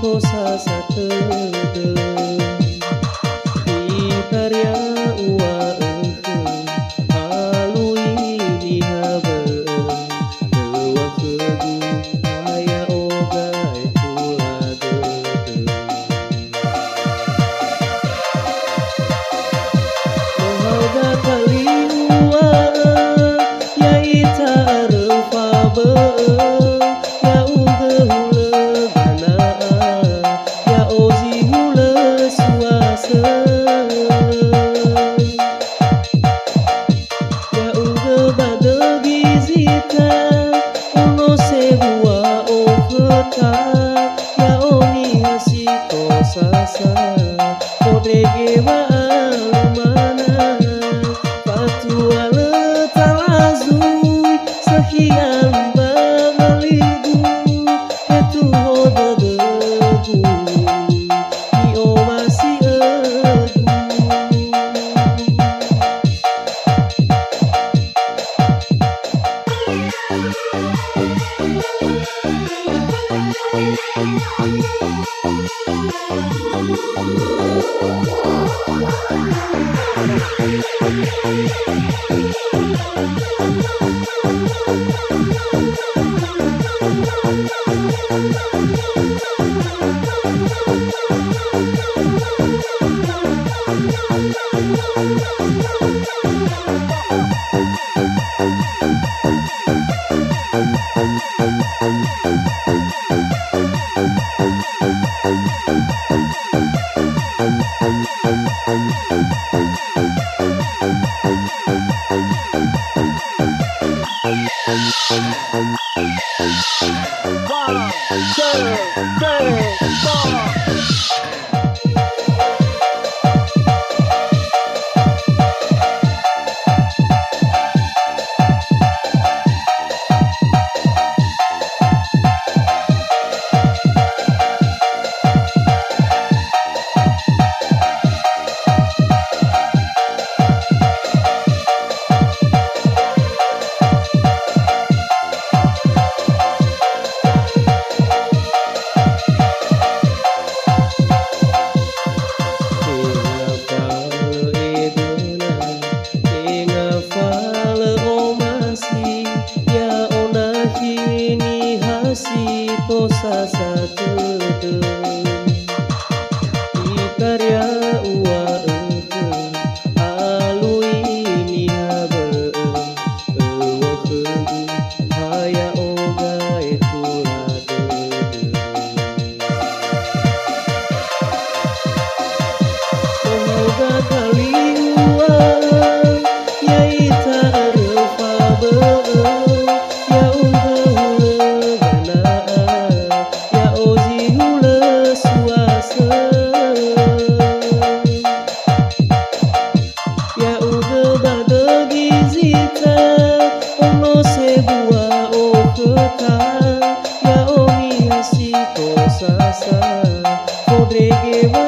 posa sateudeung dikarya ua eukeun alui dihabeung eueuh keudu aya oga tuladeung mohalda kali ua yaita areupa beung ya unggeuh huleugana ya ozi huleus suaseun ya unggeuh badeu gizita uno sebua oketa ya oni hasito sasa kodege wa alumana patua letalazui sekian bangaligu itu hododegu io masih egu posa sateudeung dikarya ua eukeun alui dihabeung eueuh keudu aya oga tuladeung mohalda kali ua yaita areupa beung ya unggeuh huleugana ya ozi huleus suaseun ya unggeuh badeu gizita ono sebua oketa ya oni hasito sasa kodege wa